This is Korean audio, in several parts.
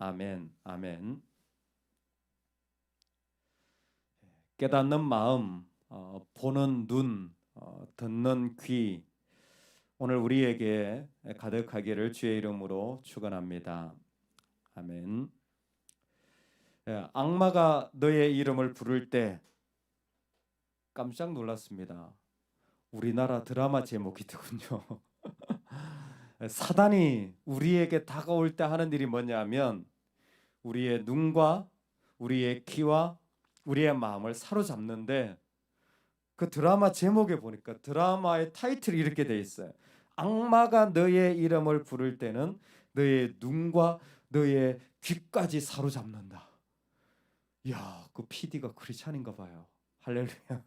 아멘, 아멘. 깨닫는 마음, 보는 눈, 듣는 귀, 오늘 우리에게 가득하기를 주의 이름으로 축원합니다. 아멘. 악마가 너의 이름을 부를 때 깜짝 놀랐습니다. 우리나라 드라마 제목이더군요. 사단이 우리에게 다가올 때 하는 일이 뭐냐면 우리의 눈과 우리의 귀와 우리의 마음을 사로잡는데, 그 드라마 제목에 보니까 드라마의 타이틀이 이렇게 돼 있어요. 악마가 너의 이름을 부를 때는 너의 눈과 너의 귀까지 사로잡는다. 이야, 그 PD가 크리스찬인가 봐요. 할렐루야.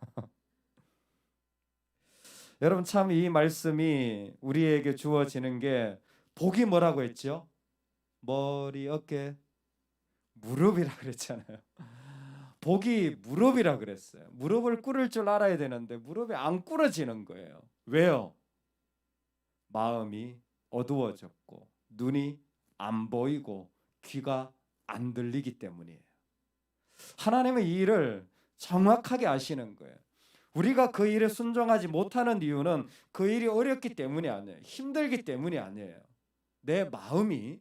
여러분, 참 이 말씀이 우리에게 주어지는 게, 복이 뭐라고 했죠? 머리, 어깨, 무릎이라 그랬잖아요. 복이 무릎이라 그랬어요. 무릎을 꿇을 줄 알아야 되는데 무릎이 안 꿇어지는 거예요. 왜요? 마음이 어두워졌고 눈이 안 보이고 귀가 안 들리기 때문이에요. 하나님은 이 일을 정확하게 아시는 거예요. 우리가 그 일에 순종하지 못하는 이유는 그 일이 어렵기 때문이 아니에요. 힘들기 때문이 아니에요. 내 마음이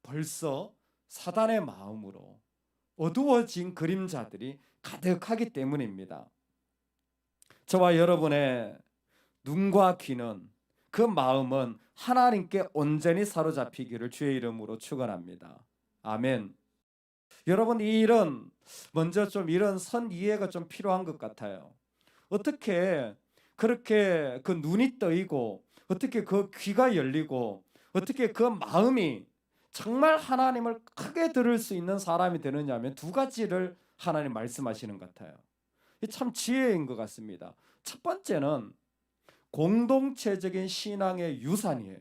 벌써 사단의 마음으로 어두워진 그림자들이 가득하기 때문입니다. 저와 여러분의 눈과 귀는, 그 마음은 하나님께 온전히 사로잡히기를 주의 이름으로 축원합니다. 아멘. 여러분, 이 일은 먼저 좀 이런 선 이해가 좀 필요한 것 같아요. 어떻게 그렇게 그 눈이 떠이고, 어떻게 그 귀가 열리고, 어떻게 그 마음이 정말 하나님을 크게 들을 수 있는 사람이 되느냐 하면 두 가지를 하나님 말씀하시는 것 같아요. 참 지혜인 것 같습니다. 첫 번째는 공동체적인 신앙의 유산이에요.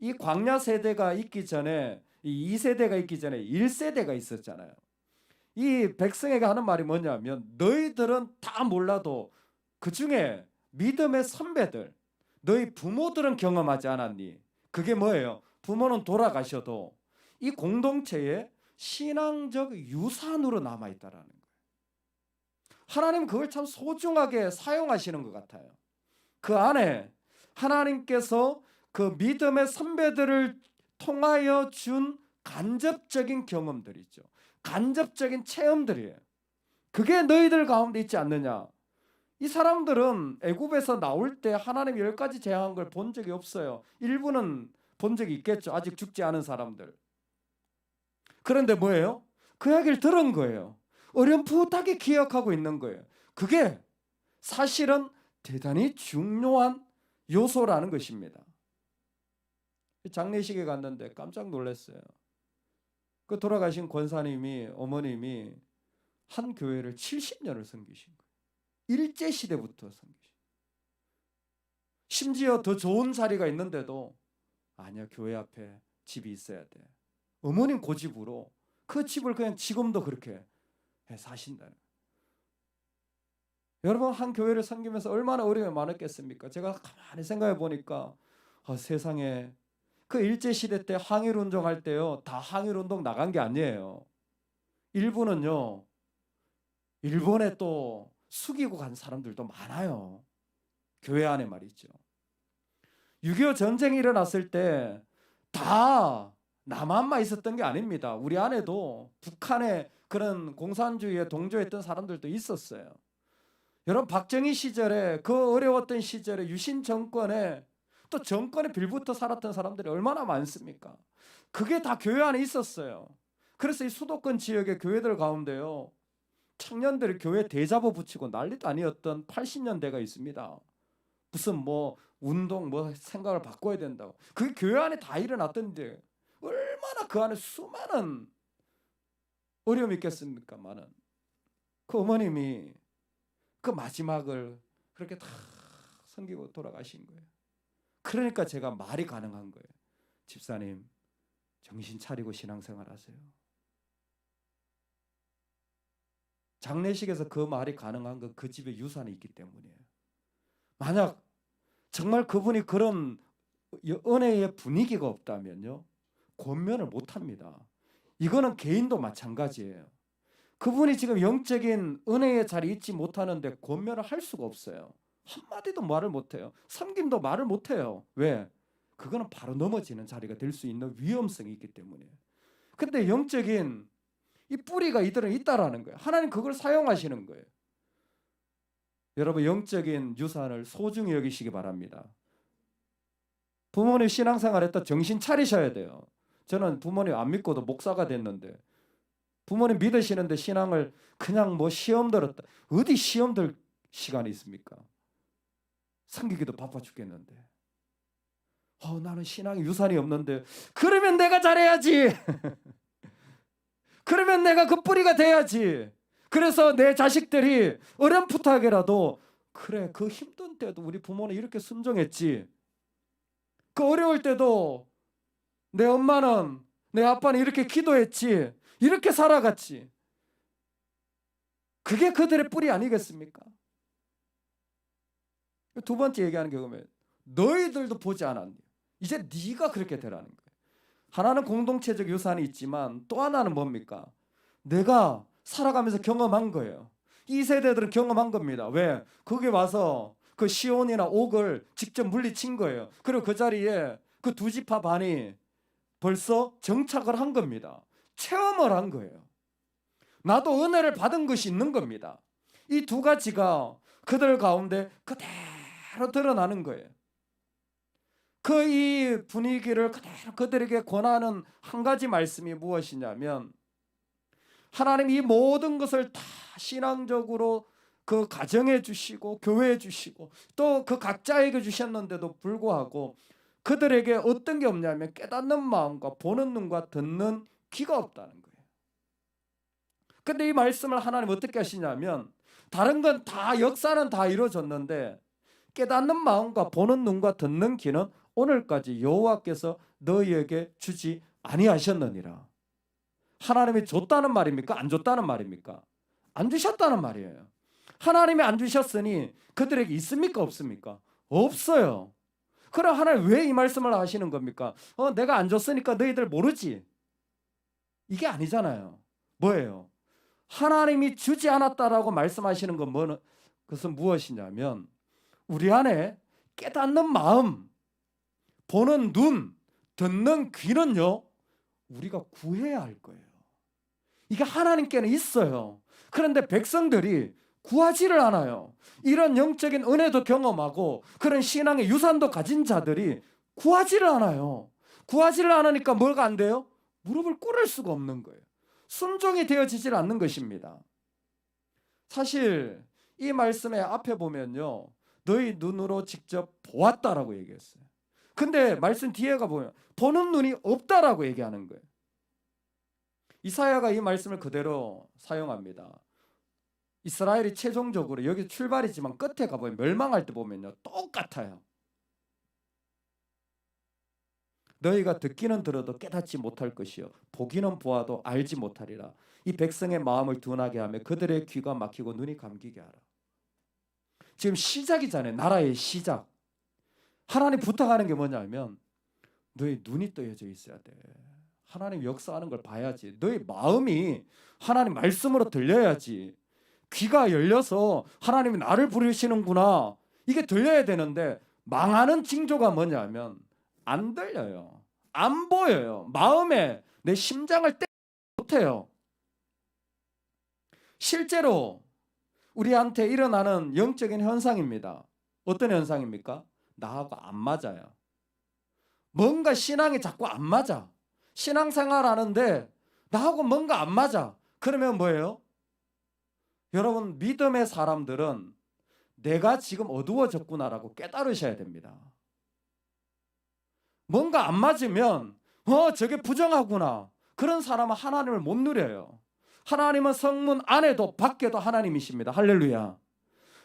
이 광야 세대가 있기 전에, 이 2세대가 있기 전에 1세대가 있었잖아요. 이 백성에게 하는 말이 뭐냐면, 너희들은 다 몰라도 그 중에 믿음의 선배들, 너희 부모들은 경험하지 않았니? 그게 뭐예요? 부모는 돌아가셔도 이 공동체에 신앙적 유산으로 남아있다라는 거예요. 하나님 그걸 참 소중하게 사용하시는 것 같아요. 그 안에 하나님께서 그 믿음의 선배들을 통하여 준 간접적인 경험들이죠. 간접적인 체험들이에요. 그게 너희들 가운데 있지 않느냐? 이 사람들은 애굽에서 나올 때 하나님 10가지 재앙한 걸 본 적이 없어요. 일부는 본 적이 있겠죠. 아직 죽지 않은 사람들. 그런데 뭐예요? 그 이야기를 들은 거예요. 어렴풋하게 기억하고 있는 거예요. 그게 사실은 대단히 중요한 요소라는 것입니다. 장례식에 갔는데 깜짝 놀랐어요. 그 돌아가신 권사님이, 어머님이 한 교회를 70년을 섬기신 거예요. 일제시대부터 섬기신. 심지어 더 좋은 자리가 있는데도 아니야, 교회 앞에 집이 있어야 돼. 어머님 고집으로 그 집을 그냥 지금도 그렇게 해 사신다는. 여러분, 한 교회를 섬기면서 얼마나 어려움이 많았겠습니까? 제가 가만히 생각해 보니까 세상에 그 일제시대 때 항일운동 할 때요, 다 항일운동 나간 게 아니에요. 일부는요, 일본에 또 숙이고 간 사람들도 많아요. 교회 안에 말이죠. 6.25 전쟁이 일어났을 때 다 남한만 있었던 게 아닙니다. 우리 안에도 북한의 그런 공산주의에 동조했던 사람들도 있었어요. 여러분, 박정희 시절에, 그 어려웠던 시절에 유신 정권에 또 정권에 빌붙어 살았던 사람들이 얼마나 많습니까? 그게 다 교회 안에 있었어요. 그래서 이 수도권 지역의 교회들 가운데요, 청년들이 교회 대자보 붙이고 난리도 아니었던 80년대가 있습니다. 무슨 뭐 운동 뭐 생각을 바꿔야 된다고. 그게 교회 안에 다 일어났던데 얼마나 그 안에 수많은 어려움이 있겠습니까? 많은. 그 어머님이 그 마지막을 그렇게 다 섬기고 돌아가신 거예요. 그러니까 제가 말이 가능한 거예요. 집사님, 정신 차리고 신앙생활 하세요. 장례식에서 그 말이 가능한 건 그 집에 유산이 있기 때문이에요. 만약 정말 그분이 그런 은혜의 분위기가 없다면요, 권면을 못 합니다. 이거는 개인도 마찬가지예요. 그분이 지금 영적인 은혜의 자리에 있지 못하는데 권면을 할 수가 없어요. 한마디도 말을 못해요. 섬김도 말을 못해요. 왜? 그거는 바로 넘어지는 자리가 될 수 있는 위험성이 있기 때문에. 근데 영적인 이 뿌리가 이들은 있다라는 거예요. 하나님 그걸 사용하시는 거예요. 여러분, 영적인 유산을 소중히 여기시기 바랍니다. 부모님 신앙생활 했다 정신 차리셔야 돼요. 저는 부모님 안 믿고도 목사가 됐는데, 부모님 믿으시는데 신앙을 그냥 뭐 시험 들었다. 어디 시험 들 시간이 있습니까? 섬기기도 바빠 죽겠는데. 나는 신앙에 유산이 없는데. 그러면 내가 잘해야지. 그러면 내가 그 뿌리가 돼야지. 그래서 내 자식들이 어렴풋하게라도, 그래, 그 힘든 때도 우리 부모는 이렇게 순종했지. 그 어려울 때도 내 엄마는, 내 아빠는 이렇게 기도했지. 이렇게 살아갔지. 그게 그들의 뿌리 아니겠습니까? 두 번째 얘기하는 게 뭐냐면, 너희들도 보지 않았니? 이제 네가 그렇게 되라는 거예요. 하나는 공동체적 유산이 있지만 또 하나는 뭡니까? 내가 살아가면서 경험한 거예요. 이 세대들은 경험한 겁니다. 왜? 거기 와서 그 시온이나 옥을 직접 물리친 거예요. 그리고 그 자리에 그 두 지파 반이 벌써 정착을 한 겁니다. 체험을 한 거예요. 나도 은혜를 받은 것이 있는 겁니다. 이 두 가지가 그들 가운데 그대로 드러나는 거예요. 그 이 분위기를 그대로 그들에게 권하는 한 가지 말씀이 무엇이냐면, 하나님 이 모든 것을 다 신앙적으로 그 가정에 주시고 교회에 주시고 또 그 각자에게 주셨는데도 불구하고 그들에게 어떤 게 없냐면 깨닫는 마음과 보는 눈과 듣는 귀가 없다는 거예요. 근데 이 말씀을 하나님 어떻게 하시냐면, 다른 건 다 역사는 다 이루어졌는데 깨닫는 마음과 보는 눈과 듣는 귀는 오늘까지 여호와께서 너희에게 주지 아니하셨느니라. 하나님이 줬다는 말입니까? 안 줬다는 말입니까? 안 주셨다는 말이에요. 하나님이 안 주셨으니 그들에게 있습니까? 없습니까? 없어요. 그럼 하나님 왜 이 말씀을 하시는 겁니까? 내가 안 줬으니까 너희들 모르지. 이게 아니잖아요. 뭐예요? 하나님이 주지 않았다라고 말씀하시는 건 그것은 무엇이냐면, 우리 안에 깨닫는 마음, 보는 눈, 듣는 귀는요, 우리가 구해야 할 거예요. 이게 하나님께는 있어요. 그런데 백성들이 구하지를 않아요. 이런 영적인 은혜도 경험하고 그런 신앙의 유산도 가진 자들이 구하지를 않아요. 구하지를 않으니까 뭐가 안 돼요? 무릎을 꿇을 수가 없는 거예요. 순종이 되어지질 않는 것입니다. 사실 이 말씀의 앞에 보면요, 너희 눈으로 직접 보았다라고 얘기했어요. 근데 말씀 뒤에가 보면 보는 눈이 없다라고 얘기하는 거예요. 이사야가 이 말씀을 그대로 사용합니다. 이스라엘이 최종적으로 여기 출발이지만 끝에 가보면 멸망할 때 보면요, 똑같아요. 너희가 듣기는 들어도 깨닫지 못할 것이요 보기는 보아도 알지 못하리라. 이 백성의 마음을 둔하게 하며 그들의 귀가 막히고 눈이 감기게 하라. 지금 시작이잖아요. 나라의 시작. 하나님 부탁하는 게 뭐냐면, 너희 눈이 떠여져 있어야 돼. 하나님 역사하는 걸 봐야지. 너희 마음이 하나님 말씀으로 들려야지. 귀가 열려서 하나님이 나를 부르시는구나, 이게 들려야 되는데, 망하는 징조가 뭐냐면 안 들려요. 안 보여요. 마음에 내 심장을 떼지 못해요. 실제로 우리한테 일어나는 영적인 현상입니다. 어떤 현상입니까? 나하고 안 맞아요. 뭔가 신앙이 자꾸 안 맞아. 신앙생활 하는데 나하고 뭔가 안 맞아. 그러면 뭐예요? 여러분, 믿음의 사람들은 내가 지금 어두워졌구나라고 깨달으셔야 됩니다. 뭔가 안 맞으면 저게 부정하구나, 그런 사람은 하나님을 못 누려요. 하나님은 성문 안에도 밖에도 하나님이십니다. 할렐루야.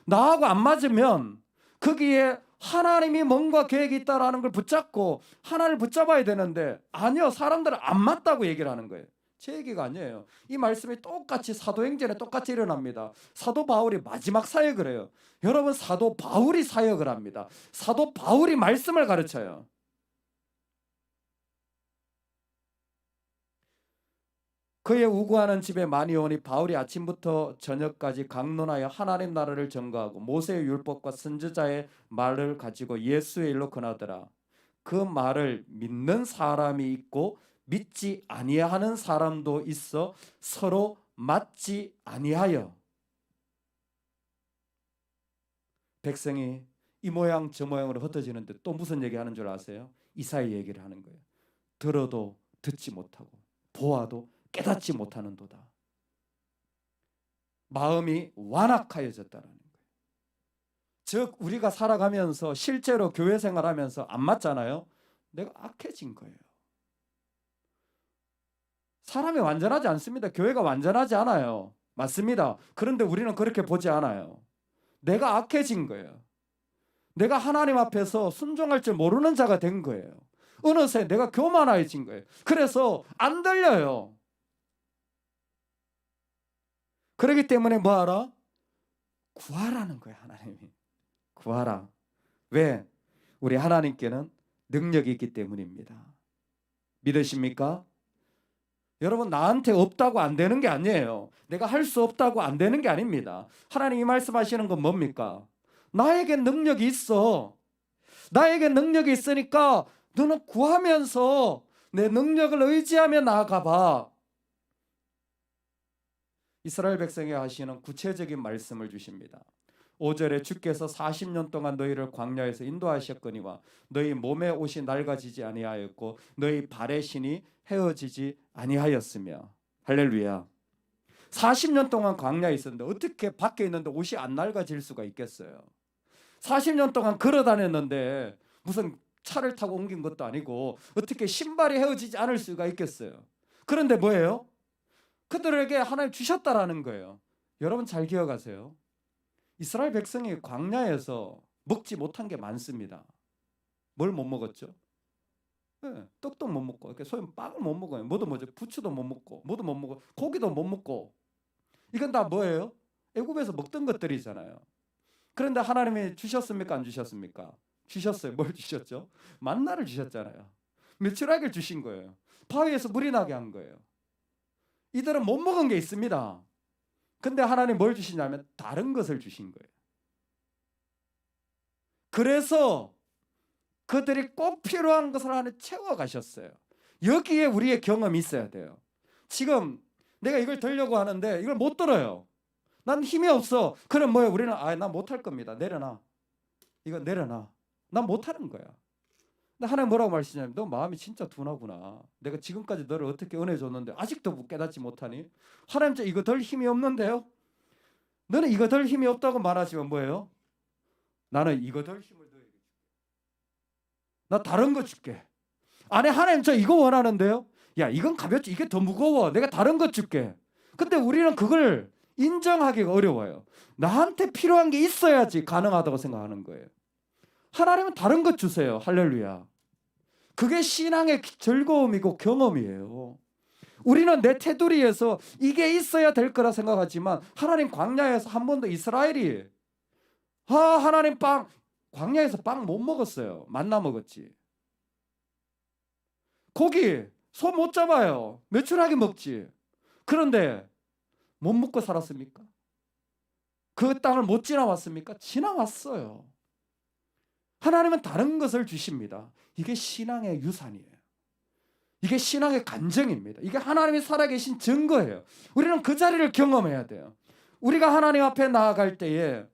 나하고 안 맞으면 거기에 하나님이 뭔가 계획이 있다라는 걸 붙잡고 하나님을 붙잡아야 되는데, 아니요, 사람들은 안 맞다고 얘기를 하는 거예요. 제 얘기가 아니에요. 이 말씀이 똑같이 사도행전에 똑같이 일어납니다. 사도 바울이 마지막 사역을 해요. 여러분, 사도 바울이 사역을 합니다. 사도 바울이 말씀을 가르쳐요. 그의 우구하는 집에 많이 오니 바울이 아침부터 저녁까지 강론하여 하나님 나라를 전거하고 모세의 율법과 선지자의 말을 가지고 예수의 일로 권하더라. 그 말을 믿는 사람이 있고 믿지 아니하는 사람도 있어 서로 맞지 아니하여 백성이 이 모양 저 모양으로 흩어지는데 또 무슨 얘기하는 줄 아세요? 이사야 얘기를 하는 거예요. 들어도 듣지 못하고 보아도 깨닫지 못하는도다. 마음이 완악하여졌다는 거예요. 즉 우리가 살아가면서 실제로 교회 생활하면서 안 맞잖아요. 내가 악해진 거예요. 사람이 완전하지 않습니다. 교회가 완전하지 않아요. 맞습니다. 그런데 우리는 그렇게 보지 않아요. 내가 악해진 거예요. 내가 하나님 앞에서 순종할 줄 모르는 자가 된 거예요. 어느새 내가 교만해진 거예요. 그래서 안 들려요. 그렇기 때문에 뭐하라? 구하라는 거예요. 하나님이. 구하라. 왜? 우리 하나님께는 능력이 있기 때문입니다. 믿으십니까? 여러분, 나한테 없다고 안 되는 게 아니에요. 내가 할 수 없다고 안 되는 게 아닙니다. 하나님이 말씀하시는 건 뭡니까? 나에게 능력이 있어. 나에게 능력이 있으니까 너는 구하면서 내 능력을 의지하며 나아가 봐. 이스라엘 백성에게 하시는 구체적인 말씀을 주십니다. 5절에 주께서 40년 동안 너희를 광야에서 인도하셨거니와 너희 몸의 옷이 낡아지지 아니하였고 너희 발의 신이 헤어지지 아니하였으며. 할렐루야. 40년 동안 광야에 있었는데 어떻게 밖에 있는데 옷이 안 낡아질 수가 있겠어요? 40년 동안 걸어 다녔는데 무슨 차를 타고 옮긴 것도 아니고 어떻게 신발이 헤어지지 않을 수가 있겠어요? 그런데 뭐예요? 그들에게 하나님 주셨다라는 거예요. 여러분 잘 기억하세요. 이스라엘 백성이 광야에서 먹지 못한 게 많습니다. 뭘 못 먹었죠? 네, 떡도 못 먹고, 소위 빵을 못 먹어요. 뭐죠? 부추도 못 먹고, 뭐도 못 먹고, 고기도 못 먹고. 이건 다 뭐예요? 애굽에서 먹던 것들이잖아요. 그런데 하나님이 주셨습니까? 안 주셨습니까? 주셨어요. 뭘 주셨죠? 만나를 주셨잖아요. 메추라기를 주신 거예요. 바위에서 물이 나게 한 거예요. 이들은 못 먹은 게 있습니다. 근데 하나님 뭘 주시냐면 다른 것을 주신 거예요. 그래서 그들이 꼭 필요한 것을 하나 채워가셨어요. 여기에 우리의 경험이 있어야 돼요. 지금 내가 이걸 들려고 하는데 이걸 못 들어요. 난 힘이 없어. 그럼 뭐예요? 우리는 난 못할 겁니다. 내려놔. 이거 내려놔. 난 못하는 거야. 근데 하나님 뭐라고 말씀하시냐면 너 마음이 진짜 둔하구나. 내가 지금까지 너를 어떻게 은혜 줬는데 아직도 깨닫지 못하니? 하나님 저 이거 덜 힘이 없는데요? 너는 이거 덜 힘이 없다고 말하지만 뭐예요? 나는 이거 덜 힘을 너에게 줄게. 나 다른 거 줄게. 아니 하나님 저 이거 원하는데요? 야 이건 가볍지. 이게 더 무거워. 내가 다른 거 줄게. 근데 우리는 그걸 인정하기가 어려워요. 나한테 필요한 게 있어야지 가능하다고 생각하는 거예요. 하나님은 다른 것 주세요. 할렐루야. 그게 신앙의 즐거움이고 경험이에요. 우리는 내 테두리에서 이게 있어야 될 거라 생각하지만 하나님 광야에서 한 번도 이스라엘이 하나님 광야에서 빵 못 먹었어요. 만나 먹었지. 고기 소 못 잡아요. 메추라기 먹지. 그런데 못 먹고 살았습니까? 그 땅을 못 지나왔습니까? 지나왔어요. 하나님은 다른 것을 주십니다. 이게 신앙의 유산이에요. 이게 신앙의 간증입니다. 이게 하나님이 살아계신 증거예요. 우리는 그 자리를 경험해야 돼요. 우리가 하나님 앞에 나아갈 때에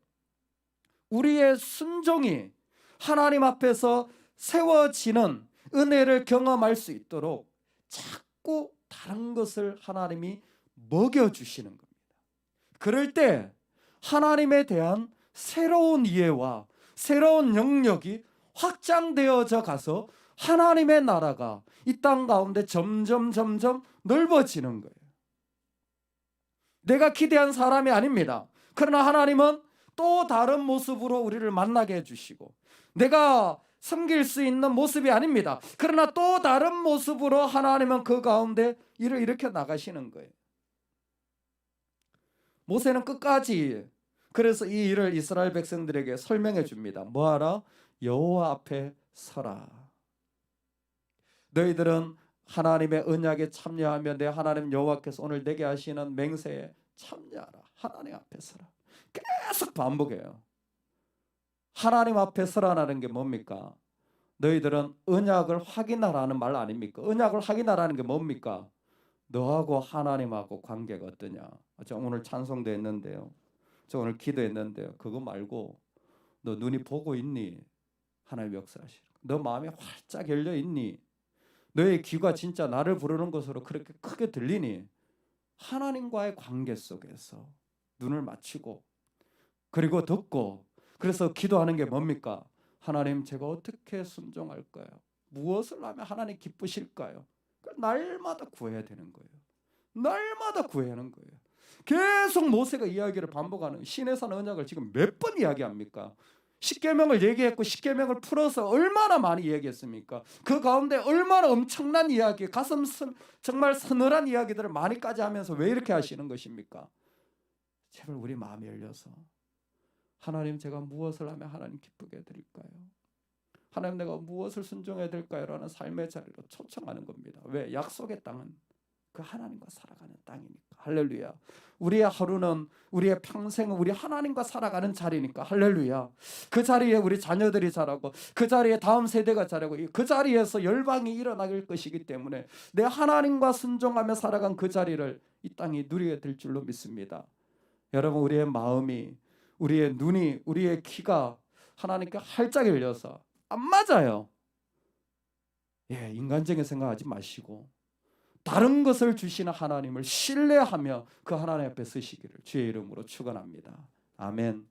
우리의 순종이 하나님 앞에서 세워지는 은혜를 경험할 수 있도록 자꾸 다른 것을 하나님이 먹여주시는 겁니다. 그럴 때 하나님에 대한 새로운 이해와 새로운 영역이 확장되어져 가서 하나님의 나라가 이 땅 가운데 점점 넓어지는 거예요. 내가 기대한 사람이 아닙니다. 그러나 하나님은 또 다른 모습으로 우리를 만나게 해주시고 내가 섬길 수 있는 모습이 아닙니다. 그러나 또 다른 모습으로 하나님은 그 가운데 일을 일으켜 나가시는 거예요. 모세는 끝까지 그래서 이 일을 이스라엘 백성들에게 설명해 줍니다. 뭐하라? 여호와 앞에 서라. 너희들은 하나님의 언약에 참여하며 내 하나님 여호와께서 오늘 내게 하시는 맹세에 참여하라. 하나님 앞에 서라. 계속 반복해요. 하나님 앞에 서라는 게 뭡니까? 너희들은 언약을 확인하라는 말 아닙니까? 언약을 확인하라는 게 뭡니까? 너하고 하나님하고 관계가 어떠냐? 저 오늘 찬송도 했는데요. 저 오늘 기도했는데요. 그거 말고 너 눈이 보고 있니? 하나님 역사하시는. 너 마음이 활짝 열려 있니? 너의 귀가 진짜 나를 부르는 것으로 그렇게 크게 들리니? 하나님과의 관계 속에서 눈을 맞추고 그리고 듣고 그래서 기도하는 게 뭡니까? 하나님 제가 어떻게 순종할까요? 무엇을 하면 하나님 기쁘실까요? 날마다 구해야 되는 거예요. 날마다 구해야 하는 거예요. 계속 모세가 이야기를 반복하는 신의 산 언약을 지금 몇 번 이야기합니까? 십계명을 얘기했고 십계명을 풀어서 얼마나 많이 얘기했습니까? 그 가운데 얼마나 엄청난 이야기, 가슴 정말 서늘한 이야기들을 많이까지 하면서 왜 이렇게 하시는 것입니까? 제발 우리 마음이 열려서 하나님 제가 무엇을 하면 하나님 기쁘게 해드릴까요? 하나님 내가 무엇을 순종해야 될까요? 라는 삶의 자리로 초청하는 겁니다. 왜? 약속의 땅은 그 하나님과 살아가는 땅이니까. 할렐루야. 우리의 하루는 우리의 평생은 우리 하나님과 살아가는 자리니까. 할렐루야. 그 자리에 우리 자녀들이 자라고 그 자리에 다음 세대가 자라고 그 자리에서 열방이 일어날 것이기 때문에 내 하나님과 순종하며 살아간 그 자리를 이 땅이 누리게 될 줄로 믿습니다. 여러분 우리의 마음이 우리의 눈이 우리의 귀가 하나님께 활짝 열려서 안 맞아요. 예, 인간적인 생각하지 마시고 다른 것을 주시는 하나님을 신뢰하며 그 하나님 앞에 서시기를 주의 이름으로 축원합니다. 아멘.